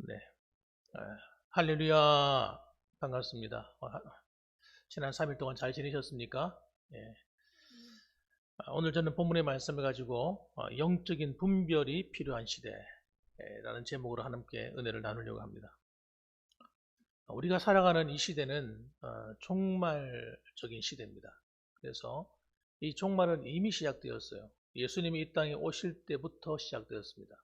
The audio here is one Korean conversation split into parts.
네. 할렐루야. 반갑습니다. 지난 3일 동안 잘 지내셨습니까? 예. 오늘 저는 본문의 말씀을 가지고 영적인 분별이 필요한 시대라는 제목으로 하나님께 은혜를 나누려고 합니다. 우리가 살아가는 이 시대는 종말적인 시대입니다. 그래서 이 종말은 이미 시작되었어요. 예수님이 이 땅에 오실 때부터 시작되었습니다.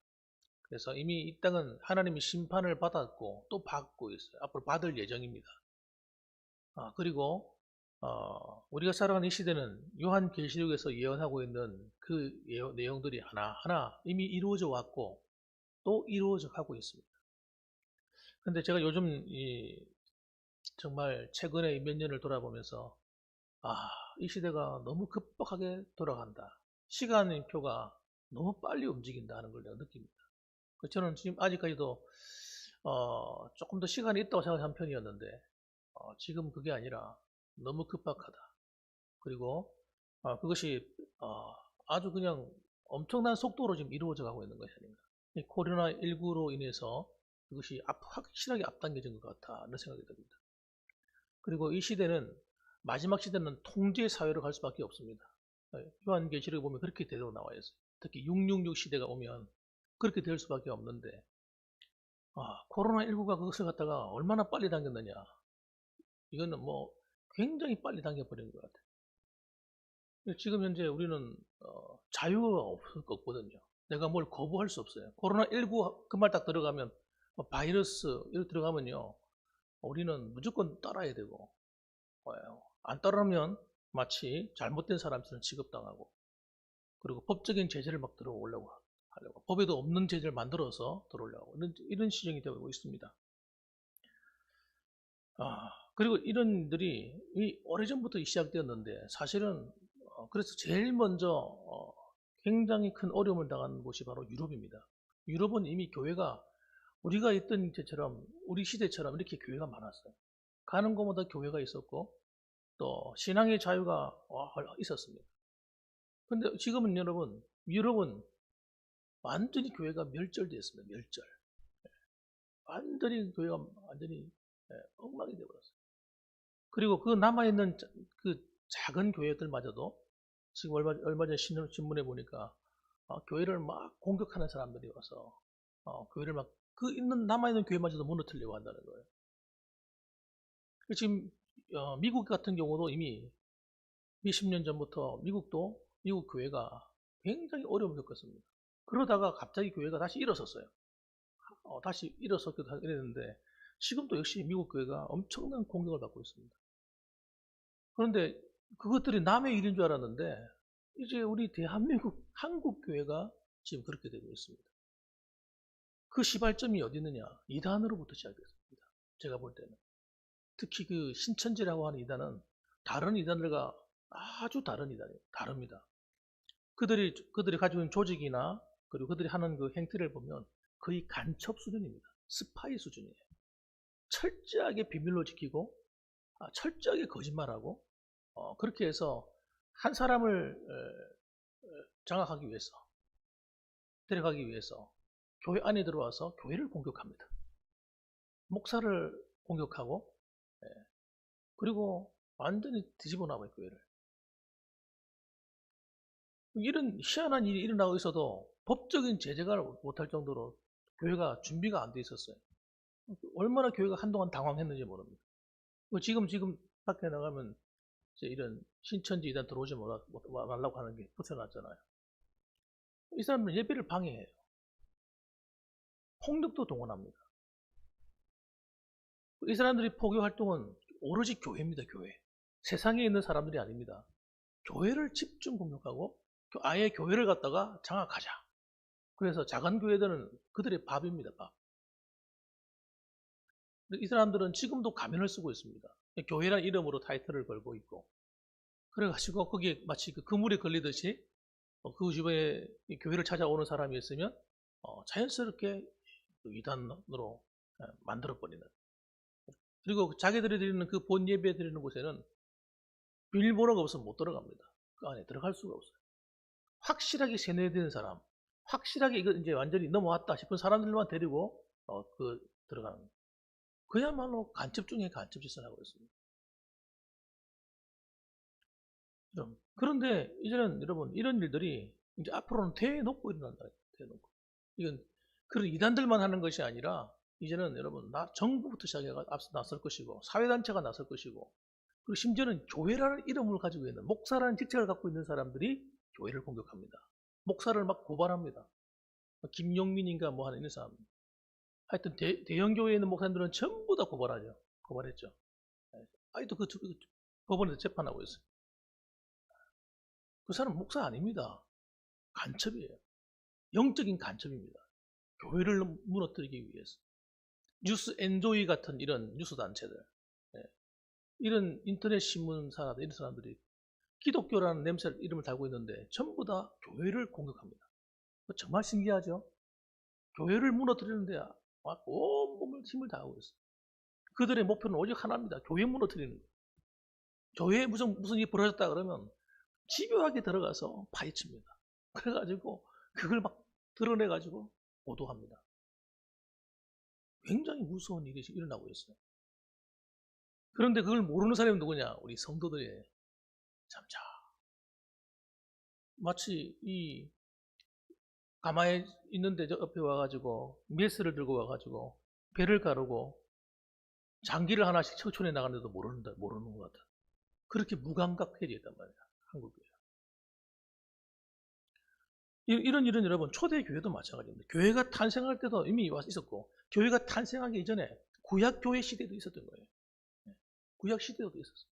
그래서 이미 이 땅은 하나님이 심판을 받았고 또 받고 있어요. 앞으로 받을 예정입니다. 그리고 우리가 살아가는 이 시대는 요한계시록에서 예언하고 있는 그 내용들이 하나하나 이미 이루어져 왔고 또 이루어져 가고 있습니다. 근데 제가 요즘 정말 최근에 몇 년을 돌아보면서 이 시대가 너무 급박하게 돌아간다. 시간표가 너무 빨리 움직인다 하는 걸 내가 느낍니다. 저는 지금 아직까지도 조금 더 시간이 있다고 생각하는 편이었는데 지금 그게 아니라 너무 급박하다. 그리고 그것이 아주 그냥 엄청난 속도로 지금 이루어져 가고 있는 것이 아닌가. 이 코로나19로 인해서 그것이 확실하게 앞당겨진 것 같다 하는 생각이 듭니다. 그리고 이 시대는 마지막 시대는 통제 사회로 갈 수밖에 없습니다. 요한계시록에 보면 그렇게 대로 나와 있어요. 특히 666 시대가 오면 그렇게 될 수밖에 없는데 코로나19가 그것을 갖다가 얼마나 빨리 당겼느냐. 이거는 뭐 굉장히 빨리 당겨버린 것 같아요. 지금 현재 우리는 자유가 없거든요. 내가 뭘 거부할 수 없어요. 코로나19 그 말 딱 들어가면 바이러스 이렇게 들어가면요. 우리는 무조건 따라야 되고 안 따르면 마치 잘못된 사람처럼 취급당하고 그리고 법적인 제재를 막 들어오려고 하려고 법에도 없는 제재를 만들어서 들어오려고 이런 시정이 되고 있습니다. 그리고 이런 일들이 오래전부터 시작되었는데 사실은 그래서 제일 먼저 굉장히 큰 어려움을 당한 곳이 바로 유럽입니다. 유럽은 이미 교회가 우리가 있던 때처럼 우리 시대처럼 이렇게 교회가 많았어요. 가는 곳마다 교회가 있었고 또 신앙의 자유가 있었습니다. 근데 지금은 여러분 유럽은 완전히 교회가 멸절되었습니다. 멸절. 완전히 교회가 완전히 엉망이 되어버렸어요. 그리고 그 남아있는 그 작은 교회들마저도 지금 얼마 전에 신문에 보니까 교회를 막 공격하는 사람들이 와서 교회를 막 그 남아있는 교회마저도 무너뜨리려고 한다는 거예요. 지금 미국 같은 경우도 이미 몇십 년 전부터 미국 교회가 굉장히 어려움을 겪었습니다. 그러다가 갑자기 교회가 다시 일어섰어요. 다시 일어섰기도 했는데 지금도 역시 미국 교회가 엄청난 공격을 받고 있습니다. 그런데 그것들이 남의 일인 줄 알았는데 이제 우리 대한민국 한국 교회가 지금 그렇게 되고 있습니다. 그 시발점이 어디 있느냐? 이단으로부터 시작됐습니다. 제가 볼 때는 특히 그 신천지라고 하는 이단은 다른 이단들과 아주 다른 이단이에요. 다릅니다. 그들이 가지고 있는 조직이나 그리고 그들이 하는 그 행태를 보면 거의 간첩 수준입니다. 스파이 수준이에요. 철저하게 비밀로 지키고 철저하게 거짓말하고 그렇게 해서 한 사람을 장악하기 위해서 데려가기 위해서 교회 안에 들어와서 교회를 공격합니다. 목사를 공격하고 그리고 완전히 뒤집어 놔버려요. 교회를. 이런 희한한 일이 일어나고 있어도 법적인 제재가 못할 정도로 교회가 준비가 안 돼 있었어요. 얼마나 교회가 한동안 당황했는지 모릅니다. 지금 밖에 나가면 이제 이런 신천지 이단 들어오지 말라고 하는 게 붙여놨잖아요. 이 사람들은 예배를 방해해요. 폭력도 동원합니다. 이 사람들이 포교 활동은 오로지 교회입니다. 교회. 세상에 있는 사람들이 아닙니다. 교회를 집중 공격하고 아예 교회를 갖다가 장악하자. 그래서 작은 교회들은 그들의 밥입니다. 밥. 이 사람들은 지금도 가면을 쓰고 있습니다. 교회란 이름으로 타이틀을 걸고 있고 그래가지고 거기에 마치 그 그물에 걸리듯이 그 주변에 교회를 찾아오는 사람이 있으면 자연스럽게 이단으로 만들어버리는. 그리고 자기들이 드리는 그 본 예배 드리는 곳에는 비밀번호가 없으면 못 들어갑니다. 그 안에 들어갈 수가 없어요. 확실하게 세뇌되는 사람, 확실하게 이거 이제 완전히 넘어왔다 싶은 사람들만 데리고 들어가는 거예요. 그야말로 간첩 중에 간첩 짓을 하고 있습니다. 그런데 이제는 여러분 이런 일들이 이제 앞으로는 대놓고 일어난다. 대놓고. 이건 그런 이단들만 하는 것이 아니라 이제는 여러분 정부부터 시작해가 앞서 나설 것이고 사회단체가 나설 것이고 그리고 심지어는 교회라는 이름을 가지고 있는 목사라는 직책을 갖고 있는 사람들이 교회를 공격합니다. 목사를 막 고발합니다. 김용민인가 뭐 하는 이런 사람. 하여튼 대형 교회에 있는 목사님들은 전부 다 고발하죠. 고발했죠. 아직도 그 법원에서 재판하고 있어요. 그 사람 목사 아닙니다. 간첩이에요. 영적인 간첩입니다. 교회를 무너뜨리기 위해서. 뉴스 엔조이 같은 이런 뉴스 단체들, 이런 인터넷 신문사나 이런 사람들이 기독교라는 이름을 달고 있는데 전부 다 교회를 공격합니다. 정말 신기하죠? 교회를 무너뜨리는데 온몸을 힘을 다하고 있어요. 그들의 목표는 오직 하나입니다. 교회 무너뜨리는 거예요. 교회에 무슨 일이 벌어졌다 그러면 집요하게 들어가서 파헤칩니다. 그래가지고 그걸 막 드러내가지고 보도합니다. 굉장히 무서운 일이 일어나고 있어요. 그런데 그걸 모르는 사람이 누구냐? 우리 성도들이에요. 참자. 마치 이 가마에 있는데 저 옆에 와가지고 메스를 들고 와가지고 배를 가르고 장기를 하나씩 척촌에 나가는데도 모르는 것 같아. 그렇게 무감각해져 있단 말이야. 한국에. 이런 여러분 초대교회도 마찬가지입니다. 교회가 탄생할 때도 이미 있었고 교회가 탄생하기 이전에 구약교회 시대도 있었던 거예요. 구약 시대도 있었어요.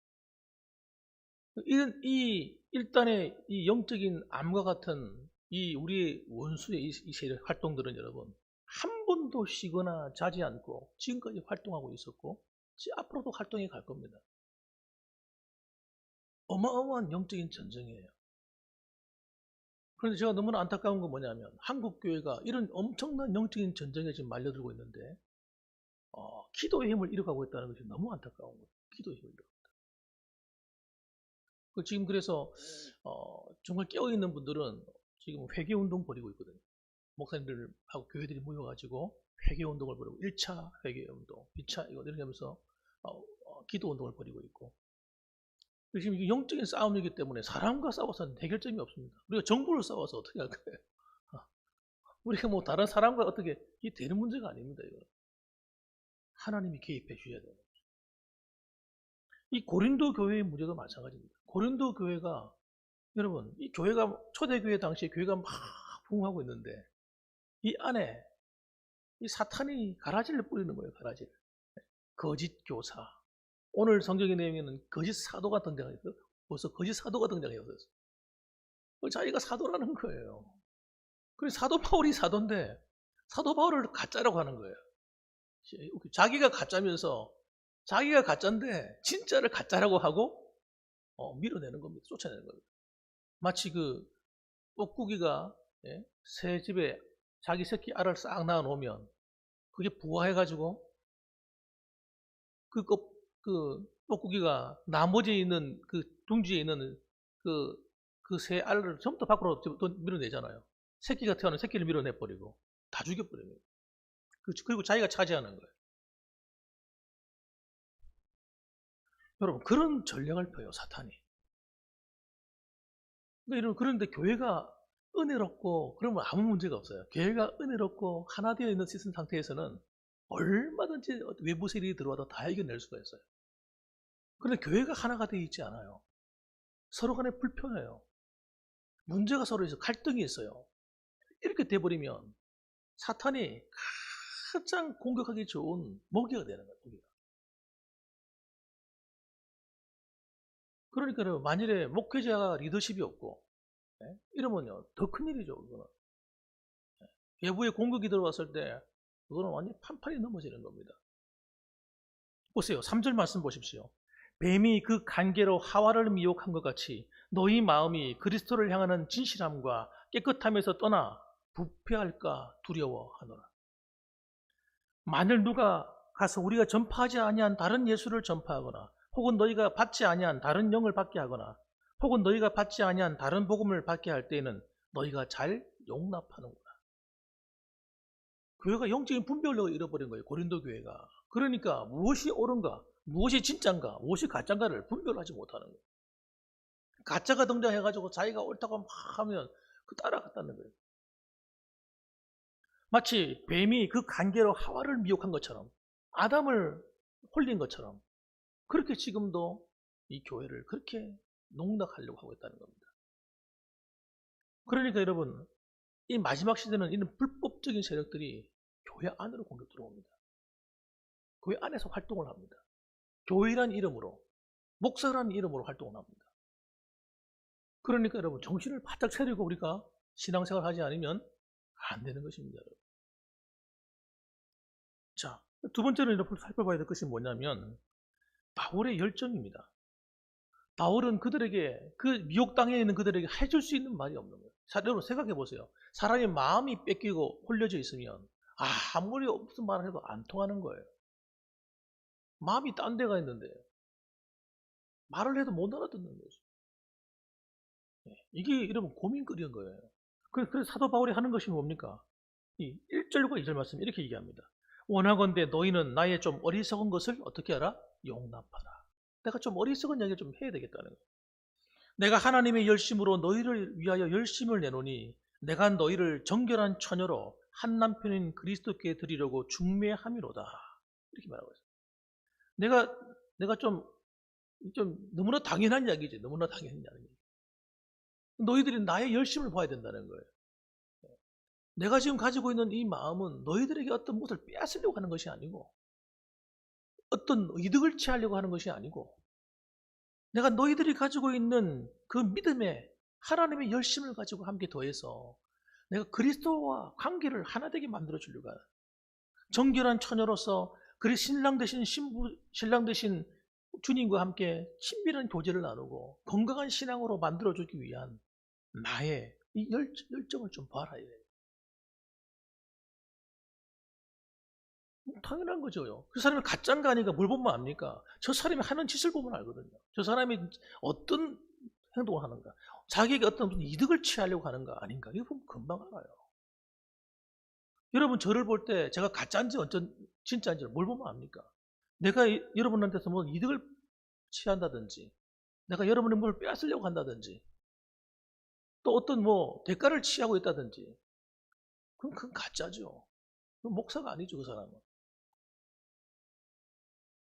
일단의 이 영적인 암과 같은 이 우리의 원수의 이 세력 활동들은 여러분 한 번도 쉬거나 자지 않고 지금까지 활동하고 있었고 앞으로도 활동해 갈 겁니다. 어마어마한 영적인 전쟁이에요. 그런데 제가 너무나 안타까운 건 뭐냐면 한국 교회가 이런 엄청난 영적인 전쟁에 지금 말려들고 있는데 기도의 힘을 잃어가고 있다는 것이 너무 안타까운 거예요. 기도의 힘을 잃어가고 있다. 지금 그래서 정말 깨어있는 분들은 지금 회개운동 벌이고 있거든요. 목사님들하고 교회들이 모여가지고 회개운동을 벌이고 1차 회개운동, 2차 이거 이렇게 하면서 기도운동을 벌이고 있고 지금 이게 영적인 싸움이기 때문에 사람과 싸워서는 해결점이 없습니다. 우리가 정부를 싸워서 어떻게 할 거예요? 우리가 뭐 다른 사람과 어떻게 이게 되는 문제가 아닙니다. 이거. 하나님이 개입해 주셔야 돼요. 이 고린도 교회의 문제도 마찬가지입니다. 고린도 교회가 여러분 이 교회가 초대교회 당시에 교회가 막 부흥하고 있는데 이 안에 이 사탄이 가라지를 뿌리는 거예요. 가라지를. 거짓 교사. 오늘 성경의 내용에는 거짓 사도가 등장했어요. 벌써 거짓 사도가 등장해요. 자기가 사도라는 거예요. 그래서 사도 바울이 사도인데 사도 바울을 가짜라고 하는 거예요. 자기가 가짜면서 자기가 가짜인데 진짜를 가짜라고 하고 밀어내는 겁니다. 쫓아내는 겁니다. 마치 그 뻐꾸기가 새 집에 자기 새끼 알을 싹 낳아 놓으면 그게 부화해가지고 그 뻐꾸기가 나머지에 있는 그 둥지에 있는 그 새 알을 전부 다 밖으로 밀어내잖아요. 새끼가 태어나면 새끼를 밀어내버리고 다 죽여버려요. 그리고 자기가 차지하는 거예요. 여러분 그런 전략을 펴요 사탄이. 그런데 교회가 은혜롭고 그러면 아무 문제가 없어요. 교회가 은혜롭고 하나 되어 있는 시스템 상태에서는 얼마든지 외부 세력이 들어와도 다 이겨낼 수가 있어요. 그런데 교회가 하나가 되어 있지 않아요. 서로 간에 불편해요. 문제가 서로 있어요. 갈등이 있어요. 이렇게 돼버리면 사탄이 가장 공격하기 좋은 먹이가 되는 거예요. 먹이가. 그러니까 만일에 목회자가 리더십이 없고 이러면요 더 큰일이죠. 그거는. 외부의 공격이 들어왔을 때 그거는 완전히 판판이 넘어지는 겁니다. 보세요. 3절 말씀 보십시오. 뱀이 그 간계로 하와를 미혹한 것 같이 너희 마음이 그리스도를 향하는 진실함과 깨끗함에서 떠나 부패할까 두려워하노라. 만일 누가 가서 우리가 전파하지 아니한 다른 예수를 전파하거나 혹은 너희가 받지 아니한 다른 영을 받게 하거나 혹은 너희가 받지 아니한 다른 복음을 받게 할 때에는 너희가 잘 용납하는구나. 교회가 영적인 분별력을 잃어버린 거예요. 고린도 교회가. 그러니까 무엇이 옳은가, 무엇이 진짠가, 무엇이 가짠가를 분별하지 못하는 거예요. 가짜가 등장해가지고 자기가 옳다고 막 하면 그 따라갔다는 거예요. 마치 뱀이 그 관계로 하와를 미혹한 것처럼, 아담을 홀린 것처럼, 그렇게 지금도 이 교회를 그렇게 농락하려고 하고 있다는 겁니다. 그러니까 여러분, 이 마지막 시대는 이런 불법적인 세력들이 교회 안으로 공격 들어옵니다. 교회 안에서 활동을 합니다. 교회란 이름으로, 목사라는 이름으로 활동을 합니다. 그러니까 여러분, 정신을 바짝 차리고 우리가 신앙생활 하지 않으면 안 되는 것입니다. 여러분. 자, 두 번째로 여러분 살펴봐야 될 것이 뭐냐면 바울의 열정입니다. 바울은 그들에게, 그 미혹당해 있는 그들에게 해줄 수 있는 말이 없는 거예요. 여러분 생각해 보세요. 사람의 마음이 뺏기고 홀려져 있으면 아무리 무슨 말을 해도 안 통하는 거예요. 마음이 딴 데가 있는데 말을 해도 못 알아듣는 거죠. 이게 여러분 고민거리인 거예요. 그래서 사도 바울이 하는 것이 뭡니까? 이 1절과 2절 말씀 이렇게 얘기합니다. 원하건대 너희는 나의 좀 어리석은 것을 어떻게 하라? 용납하라. 내가 좀 어리석은 이야기를 좀 해야 되겠다는 거예요. 내가 하나님의 열심으로 너희를 위하여 열심을 내노니 내가 너희를 정결한 처녀로 한 남편인 그리스도께 드리려고 중매함이로다. 이렇게 말하고 있어요. 내가 좀 너무나 당연한 이야기지. 너무나 당연한 이야기. 너희들이 나의 열심을 봐야 된다는 거예요. 내가 지금 가지고 있는 이 마음은 너희들에게 어떤 것을 빼앗으려고 하는 것이 아니고 어떤 이득을 취하려고 하는 것이 아니고 내가 너희들이 가지고 있는 그 믿음에 하나님의 열심을 가지고 함께 더해서 내가 그리스도와 관계를 하나 되게 만들어 주려고 하는 정결한 처녀로서 신랑 되신 주님과 함께 친밀한 교제를 나누고 건강한 신앙으로 만들어 주기 위한 나의 이 열정을 좀 봐라. 당연한 거죠. 그 사람이 가짠가 아닌가 뭘 보면 압니까? 저 사람이 하는 짓을 보면 알거든요. 저 사람이 어떤 행동을 하는가, 자기에게 어떤 이득을 취하려고 하는가 아닌가, 이거 보면 금방 알아요. 여러분 저를 볼 때 제가 가짜인지 어쩐 진짜인지를 뭘 보면 압니까? 내가 여러분한테서 뭐 이득을 취한다든지 내가 여러분의 뭘 빼앗으려고 한다든지 또 어떤 뭐 대가를 취하고 있다든지 그건 가짜죠. 그건 목사가 아니죠, 그 사람은.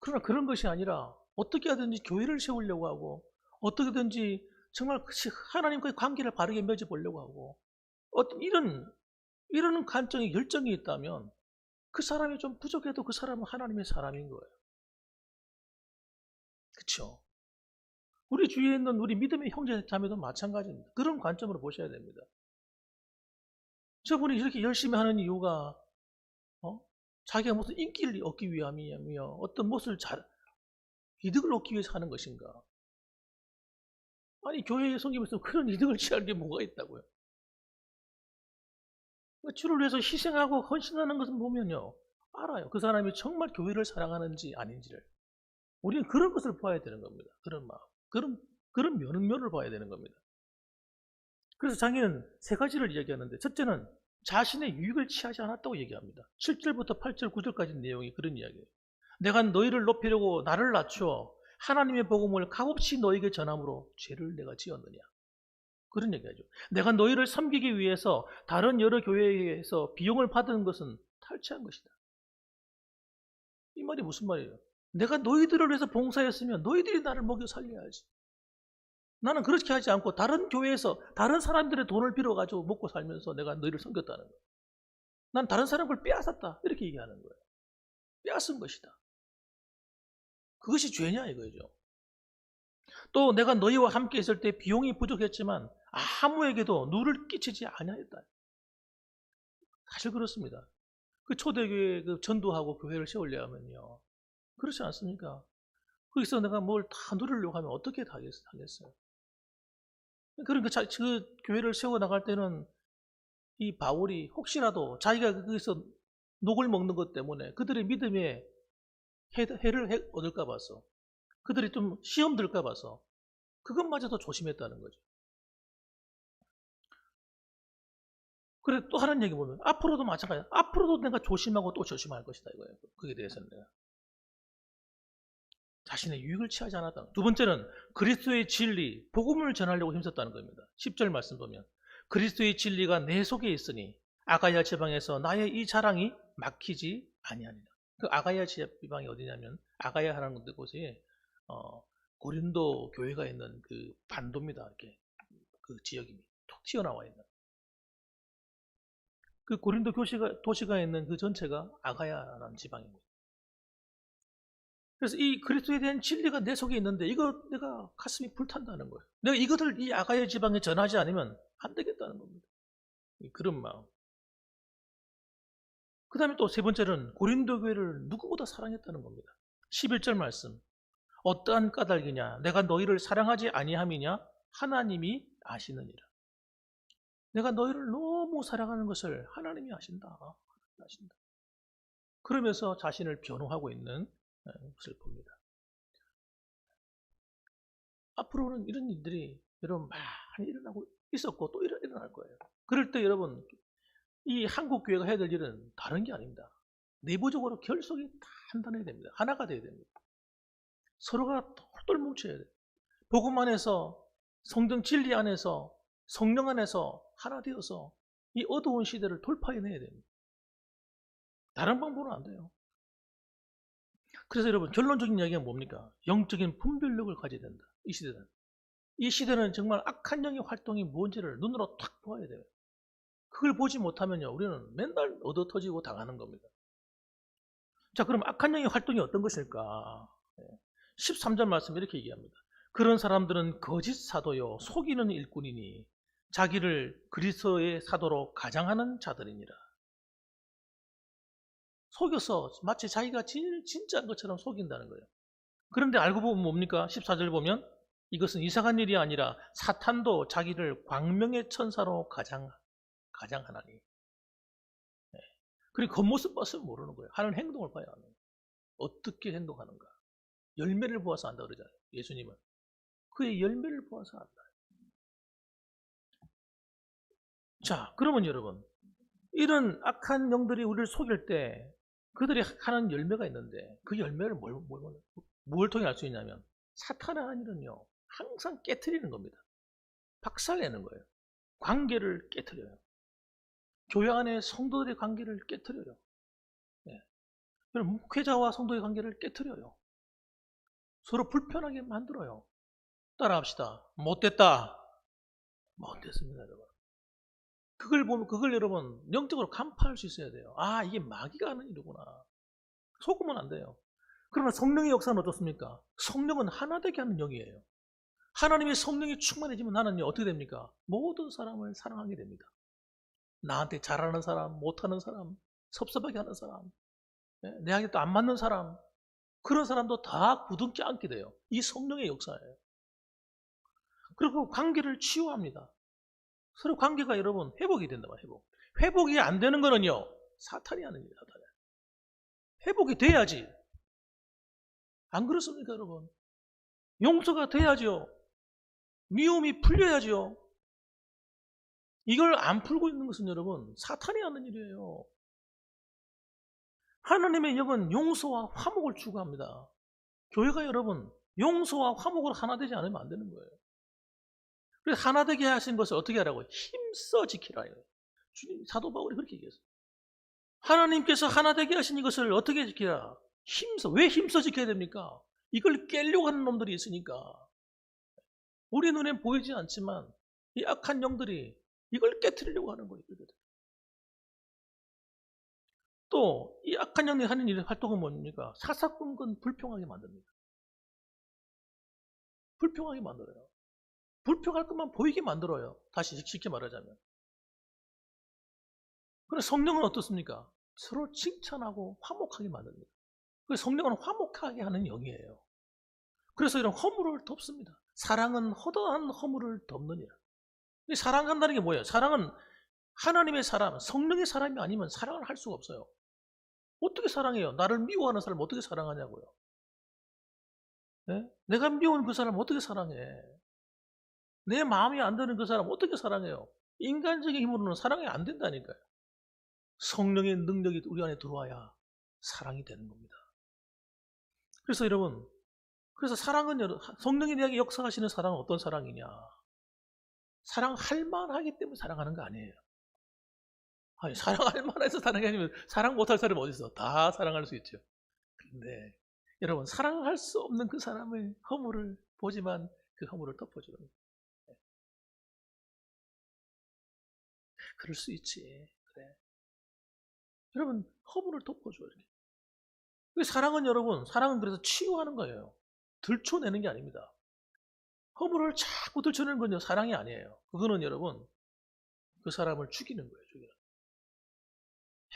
그러나 그런 것이 아니라 어떻게 하든지 교회를 세우려고 하고 어떻게든지 정말 하나님과의 관계를 바르게 맺어보려고 하고 어떤 이런 관점이 열정이 있다면 그 사람이 좀 부족해도 그 사람은 하나님의 사람인 거예요. 그렇죠? 우리 주위에 있는 우리 믿음의 형제 자매도 마찬가지입니다. 그런 관점으로 보셔야 됩니다. 저분이 이렇게 열심히 하는 이유가 자기가 무슨 인기를 얻기 위함이며 어떤 무엇을 이득을 얻기 위해서 하는 것인가? 아니 교회에 섬기면서 그런 이득을 취할 게 뭐가 있다고요? 주를 위해서 희생하고 헌신하는 것을 보면요 알아요. 그 사람이 정말 교회를 사랑하는지 아닌지를. 우리는 그런 것을 봐야 되는 겁니다. 그런 마음, 그런 면을 봐야 되는 겁니다. 그래서 장애는 세 가지를 이야기하는데 첫째는 자신의 유익을 취하지 않았다고 얘기합니다. 7절부터 8절, 9절까지 내용이 그런 이야기예요. 내가 너희를 높이려고 나를 낮추어 하나님의 복음을 값없이 너에게 전함으로 죄를 내가 지었느냐. 그런 얘기하죠. 내가 너희를 섬기기 위해서 다른 여러 교회에서 비용을 받은 것은 탈취한 것이다. 이 말이 무슨 말이에요? 내가 너희들을 위해서 봉사했으면 너희들이 나를 먹여 살려야지. 나는 그렇게 하지 않고 다른 교회에서 다른 사람들의 돈을 빌어가지고 먹고 살면서 내가 너희를 섬겼다는 거예요. 난 다른 사람 걸 빼앗았다. 이렇게 얘기하는 거예요. 빼앗은 것이다. 그것이 죄냐 이거죠. 또 내가 너희와 함께 있을 때 비용이 부족했지만 아무에게도 누를 끼치지 아니하였다. 사실 그렇습니다. 그 초대교회 그 전도하고 교회를 세우려면요. 그렇지 않습니까? 거기서 내가 뭘 다 누리려고 하면 어떻게 하겠어요? 그러니까 그 교회를 세워 나갈 때는 이 바울이 혹시라도 자기가 거기서 녹을 먹는 것 때문에 그들의 믿음에 해를 얻을까 봐서 그들이 좀 시험 들까 봐서 그것마저도 조심했다는 거죠. 그래 또 하는 얘기 보면 앞으로도 마찬가지야. 앞으로도 내가 조심하고 또 조심할 것이다 이거예요. 그게 대해서는 내가 자신의 유익을 취하지 않았다. 두 번째는 그리스도의 진리, 복음을 전하려고 힘썼다는 겁니다. 10절 말씀 보면 그리스도의 진리가 내 속에 있으니 아가야 지방에서 나의 이 자랑이 막히지 아니하니라. 그 아가야 지방이 어디냐면 아가야 하는 곳이 고린도 교회가 있는 그 반도입니다. 이렇게 그 지역이 툭 튀어나와 있는 그 고린도 도시가 있는 그 전체가 아가야라는 지방입니다. 그래서 이 그리스도에 대한 진리가 내 속에 있는데 이거 내가 가슴이 불탄다는 거예요. 내가 이것을 이 아가야 지방에 전하지 않으면 안 되겠다는 겁니다. 그런 마음. 그 다음에 또 세 번째는 고린도 교회를 누구보다 사랑했다는 겁니다. 11절 말씀. 어떠한 까닭이냐? 내가 너희를 사랑하지 아니함이냐? 하나님이 아시느니라. 내가 너희를 너무 사랑하는 것을 하나님이 아신다. 그러면서 자신을 변호하고 있는 것을 봅니다. 앞으로는 이런 일들이 여러분 많이 일어나고 있었고 또 일어날 거예요. 그럴 때 여러분 이 한국 교회가 해야 될 일은 다른 게 아닙니다. 내부적으로 결속이 단단해야 됩니다. 하나가 돼야 됩니다. 서로가 똘똘 뭉쳐야 돼요. 복음 안에서 성경 진리 안에서 성령 안에서 하나 되어서 이 어두운 시대를 돌파해내야 됩니다. 다른 방법은 안 돼요. 그래서 여러분 결론적인 이야기가 뭡니까? 영적인 분별력을 가져야 된다. 이 시대는 정말 악한 영의 활동이 뭔지를 눈으로 탁 보아야 돼요. 그걸 보지 못하면요 우리는 맨날 얻어터지고 당하는 겁니다. 자, 그럼 악한 영의 활동이 어떤 것일까? 13절 말씀 이렇게 얘기합니다. 그런 사람들은 거짓 사도요 속이는 일꾼이니 자기를 그리스도의 사도로 가장하는 자들이니라. 속여서 마치 자기가 제일 진짜인 것처럼 속인다는 거예요. 그런데 알고 보면 뭡니까? 14절 보면 이것은 이상한 일이 아니라 사탄도 자기를 광명의 천사로 가장하나니. 그리고 겉모습 봐서 모르는 거예요. 하는 행동을 봐야 하는 거예요. 어떻게 행동하는가. 열매를 보아서 안다 그러잖아요. 예수님은. 그의 열매를 보아서 안다. 자, 그러면 여러분 이런 악한 영들이 우리를 속일 때 그들이 하는 열매가 있는데 그 열매를 뭘 통해 알 수 있냐면 사탄의 하는 일은요 항상 깨트리는 겁니다. 박살내는 거예요. 관계를 깨트려요. 교회 안에 성도들의 관계를 깨트려요. 목회자와 성도의 관계를 깨트려요. 서로 불편하게 만들어요. 따라합시다. 못됐다. 못됐습니다, 여러분. 그걸 보면 그걸 여러분 영적으로 간파할 수 있어야 돼요. 아, 이게 마귀가 하는 일이구나. 속으면 안 돼요. 그러면 성령의 역사는 어떻습니까? 성령은 하나 되게 하는 영이에요. 하나님의 성령이 충만해지면 나는요 어떻게 됩니까? 모든 사람을 사랑하게 됩니다. 나한테 잘하는 사람, 못하는 사람, 섭섭하게 하는 사람, 내한테 또 안 맞는 사람, 그런 사람도 다 굳은게 안게 돼요. 이 성령의 역사예요. 그리고 관계를 치유합니다. 서로 관계가 여러분 회복이 된다 말이에요. 회복이 안 되는 거는요 사탄이 하는 일이에요. 사탄이. 회복이 돼야지. 안 그렇습니까 여러분? 용서가 돼야죠. 미움이 풀려야죠. 이걸 안 풀고 있는 것은 여러분 사탄이 하는 일이에요. 하나님의 영은 용서와 화목을 추구합니다. 교회가 여러분 용서와 화목으로 하나 되지 않으면 안 되는 거예요. 그래서 하나 되게 하신 것을 어떻게 하라고? 힘써 지키라. 주님 사도 바울이 그렇게 얘기했어요. 하나님께서 하나 되게 하신 이것을 어떻게 지키라? 왜 힘써 지켜야 됩니까? 이걸 깨려고 하는 놈들이 있으니까. 우리 눈엔 보이지 않지만 이 악한 영들이 이걸 깨트리려고 하는 거예요. 또 이 악한 영이 하는 일의 활동은 뭡니까? 사사건건 불평하게 만듭니다. 불평하게 만들어요. 불평할 것만 보이게 만들어요. 다시 쉽게 말하자면. 그런데 성령은 어떻습니까? 서로 칭찬하고 화목하게 만듭니다. 그래서 성령은 화목하게 하는 영이에요. 그래서 이런 허물을 덮습니다. 사랑은 허다한 허물을 덮느니라. 사랑한다는 게 뭐예요? 사랑은 하나님의 사람, 성령의 사람이 아니면 사랑을 할 수가 없어요. 어떻게 사랑해요? 나를 미워하는 사람 어떻게 사랑하냐고요? 네? 내가 미워하는 그 사람 어떻게 사랑해? 내 마음이 안 드는 그 사람 어떻게 사랑해요? 인간적인 힘으로는 사랑이 안 된다니까요. 성령의 능력이 우리 안에 들어와야 사랑이 되는 겁니다. 그래서 여러분, 그래서 사랑은 성령이 내게 역사하시는 사랑은 어떤 사랑이냐? 사랑할 만하기 때문에 사랑하는 거 아니에요. 아니, 사랑할 만해서 사랑이 아니면 사랑 못할 사람이 어디 있어? 다 사랑할 수 있죠. 근데 여러분, 사랑할 수 없는 그 사람의 허물을 보지만 그 허물을 덮어주는 거예요. 그럴 수 있지. 그래. 여러분, 허물을 덮어줘요. 이렇게. 사랑은 여러분, 사랑은 그래서 치유하는 거예요. 들춰내는 게 아닙니다. 허물을 자꾸 들춰내는 건요, 사랑이 아니에요. 그거는 여러분, 그 사람을 죽이는 거예요, 죽이는.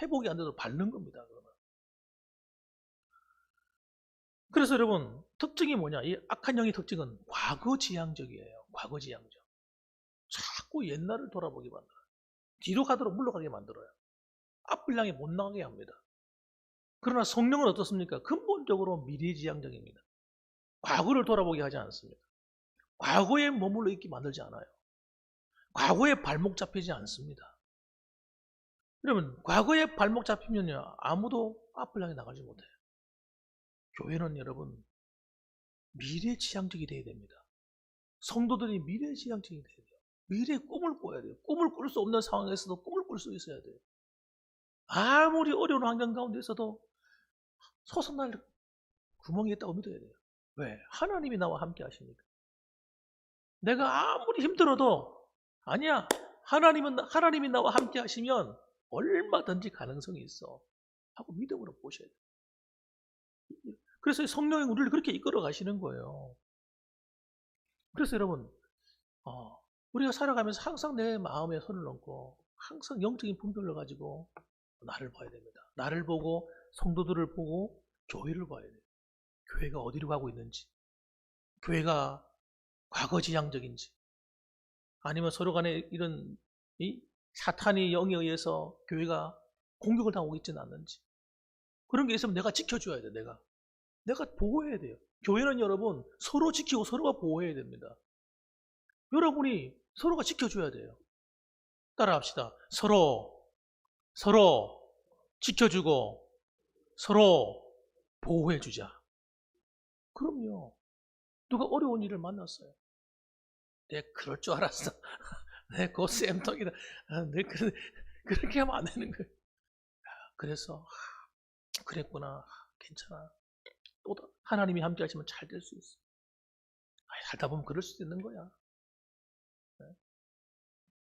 회복이 안 돼도 밟는 겁니다, 그러면. 그래서 여러분, 특징이 뭐냐? 이 악한 영의 특징은 과거지향적이에요. 과거지향적. 자꾸 옛날을 돌아보게 만들어요. 뒤로 가도록 물러가게 만들어요. 앞을 향해 못 나가게 합니다. 그러나 성령은 어떻습니까? 근본적으로 미래지향적입니다. 과거를 돌아보게 하지 않습니다. 과거에 머물러 있게 만들지 않아요. 과거에 발목 잡히지 않습니다. 그러면 과거에 발목 잡히면요, 아무도 앞을 향해 나가지 못해요. 교회는 여러분, 미래지향적이 돼야 됩니다. 성도들이 미래지향적이 돼야 돼요. 미래의 꿈을 꿔야 돼요. 꿈을 꿀 수 없는 상황에서도 꿈을 꿀 수 있어야 돼요. 아무리 어려운 환경 가운데서도 솟아날 구멍이 있다고 믿어야 돼요. 왜? 하나님이 나와 함께 하시니까. 내가 아무리 힘들어도 아니야. 하나님이 나와 함께 하시면 얼마든지 가능성이 있어. 하고 믿음으로 보셔야 돼요. 그래서 성령이 우리를 그렇게 이끌어 가시는 거예요. 그래서 여러분, 우리가 살아가면서 항상 내 마음에 손을 얹고 항상 영적인 분별을 가지고 나를 봐야 됩니다. 나를 보고 성도들을 보고 교회를 봐야 돼요. 교회가 어디로 가고 있는지, 교회가 과거지향적인지, 아니면 서로 간에 이런 사탄의 영에 의해서 교회가 공격을 당하고 있지는 않는지, 그런 게 있으면 내가 지켜줘야 돼요. 내가 보호해야 돼요. 교회는 여러분 서로 지키고 서로가 보호해야 됩니다. 여러분이 서로가 지켜줘야 돼요. 따라합시다. 서로 지켜주고 서로 보호해주자. 그럼요. 누가 어려운 일을 만났어요. 내 그럴 줄 알았어. 내 고쌤통이다. 내 그렇게 하면 안 되는 거예요. 그래서 그랬구나. 괜찮아. 또 하나님이 함께 하시면 잘 될 수 있어. 살다 보면 그럴 수도 있는 거야. 네.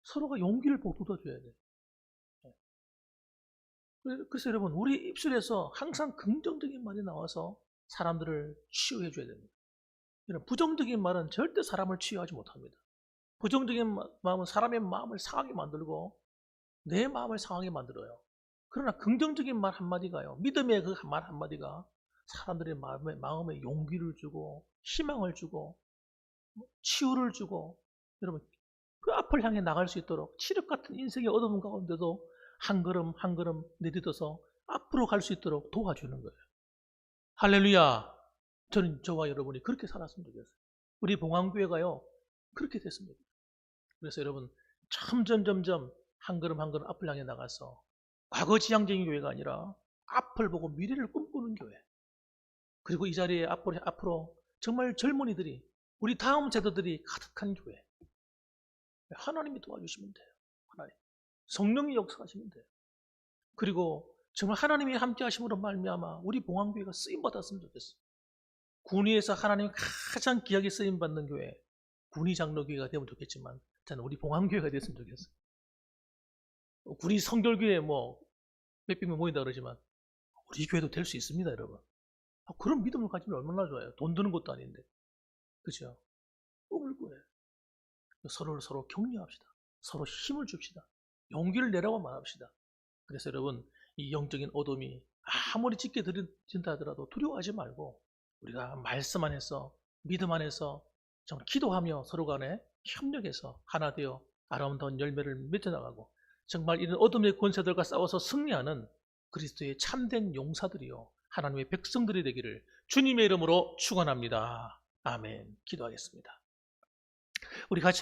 서로가 용기를 북돋아줘야 돼. 네. 그래서 여러분, 우리 입술에서 항상 긍정적인 말이 나와서 사람들을 치유해줘야 됩니다. 부정적인 말은 절대 사람을 치유하지 못합니다. 부정적인 마음은 사람의 마음을 상하게 만들고 내 마음을 상하게 만들어요. 그러나 긍정적인 말 한마디가요, 믿음의 그 말 한마디가 사람들의 마음에 용기를 주고 희망을 주고 치유를 주고, 여러분 그 앞을 향해 나갈 수 있도록 칠흑 같은 인생의 어두운 가운데도 한 걸음 한 걸음 내딛어서 앞으로 갈 수 있도록 도와주는 거예요. 할렐루야. 저는 저와 여러분이 그렇게 살았으면 좋겠어요. 우리 봉황교회가요 그렇게 됐습니다. 그래서 여러분 점점 한 걸음 한 걸음 앞을 향해 나가서 과거지향적인 교회가 아니라 앞을 보고 미래를 꿈꾸는 교회, 그리고 이 자리에 앞으로 정말 젊은이들이, 우리 다음 세대들이 가득한 교회. 하나님이 도와주시면 돼요. 하나님, 성령이 역사하시면 돼요. 그리고 정말 하나님이 함께 하심으로 말미암아 우리 봉황교회가 쓰임받았으면 좋겠어요. 군위에서 하나님이 가장 귀하게 쓰임받는 교회, 군위 장로교회가 되면 좋겠지만 저는 우리 봉황교회가 됐으면 좋겠어요. 군위 성결교회 몇백 명 모인다 그러지만 우리 교회도 될 수 있습니다, 여러분. 그런 믿음을 가지면 얼마나 좋아요. 돈 드는 것도 아닌데. 그렇죠? 꿈을 꾸어요. 서로를 격려합시다. 서로 힘을 줍시다. 용기를 내라고 말합시다. 그래서 여러분, 이 영적인 어둠이 아무리 짙게 들이친다 하더라도 두려워하지 말고 우리가 말씀 안에서, 믿음 안에서 정말 기도하며 서로 간에 협력해서 하나 되어 아름다운 열매를 맺어나가고 정말 이런 어둠의 권세들과 싸워서 승리하는 그리스도의 참된 용사들이요 하나님의 백성들이 되기를 주님의 이름으로 축원합니다. 아멘. 기도하겠습니다. 우리 같이